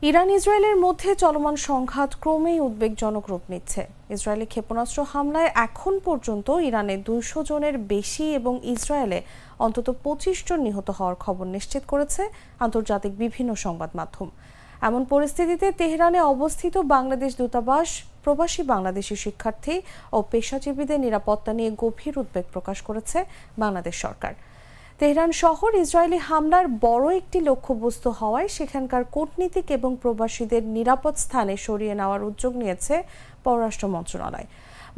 Iran ইসরায়েলের মধ্যে চলমান সংঘাত ক্রমেই উদ্বেগজনক রূপ নিচ্ছে। ইসরায়েলি ক্ষেপণাস্ত্র হামলায় এখন পর্যন্ত ইরানে 200 জনের বেশি এবং ইসরায়েলে অন্তত 25 জন নিহত হওয়ার খবর নিশ্চিত করেছে আন্তর্জাতিক বিভিন্ন সংবাদ মাধ্যম। এমন পরিস্থিতিতে তেহরানে অবস্থিত বাংলাদেশ দূতাবাস প্রবাসী বাংলাদেশি শিক্ষার্থী ও পেশাজীবীদের নিরাপত্তা নিয়ে গভীর উদ্বেগ প্রকাশ করেছে বাংলাদেশ সরকার। তেহরান শহর ইসরায়েলি হামলার বড় একটি লক্ষ্যবস্তু হওয়ায় সেখানকার কূটনীতিক এবং প্রবাসীদের নিরাপদ স্থানে সরিয়ে নেওয়ার উদ্যোগ নিয়েছে পররাষ্ট্র মন্ত্রণালয়।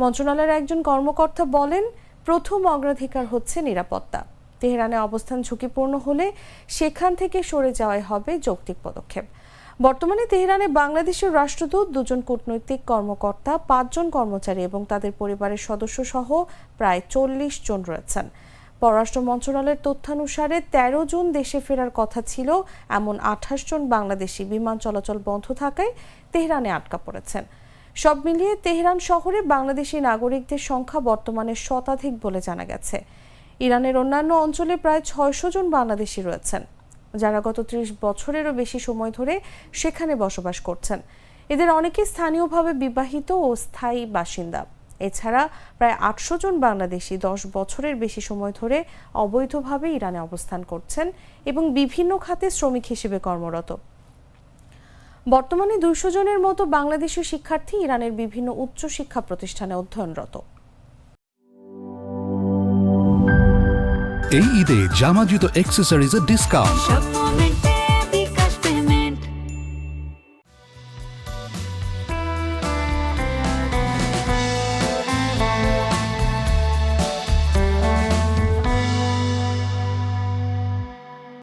মন্ত্রণালয়ের একজন কর্মকর্তা বলেন, প্রথম অগ্রাধিকার হচ্ছে নিরাপত্তা। তেহরানে অবস্থান ঝুঁকিপূর্ণ হলে সেখান থেকে সরে যাওয়াই হবে যৌক্তিক পদক্ষেপ। বর্তমানে তেহরানে বাংলাদেশের রাষ্ট্রদূত, 2 জন কূটনৈতিক কর্মকর্তা, 5 জন কর্মচারী এবং তাদের পরিবারের সদস্য সহ প্রায় 40 জন রয়েছেন। পররাষ্ট্র মন্ত্রণালয়ের তথ্যানুসারে 13 জুন দেশে ফেরার কথা ছিল এমন 28 জন বাংলাদেশি বিমান চলাচল বন্ধ থাকায় তেহরানে আটকা পড়েছেন। সব মিলিয়ে তেহরান শহরে বাংলাদেশি নাগরিকদের সংখ্যা বর্তমানে শতাধিক বলে জানা গেছে। ইরানের অন্যান্য অঞ্চলে প্রায় 600 জন বাংলাদেশি রয়েছেন, যারা গত 30 বছরেরও বেশি সময় ধরে সেখানে বসবাস করছেন। এদের অনেকে স্থানীয়ভাবে বিবাহিত ও স্থায়ী বাসিন্দা। এছাড়া প্রায় 800 জন বাংলাদেশি 10 বছরের বেশি সময় ধরে অবৈধভাবে ইরানে অবস্থান করছেন এবং বিভিন্ন খাতে শ্রমিক হিসেবে কর্মরত। বর্তমানে 200 জনের মতো বাংলাদেশি শিক্ষার্থী ইরানের বিভিন্ন উচ্চ শিক্ষা প্রতিষ্ঠানে অধ্যয়নরত। এই ঈদে জামা জুতো অ্যাক্সেসরিজের ডিসকাউন্ট।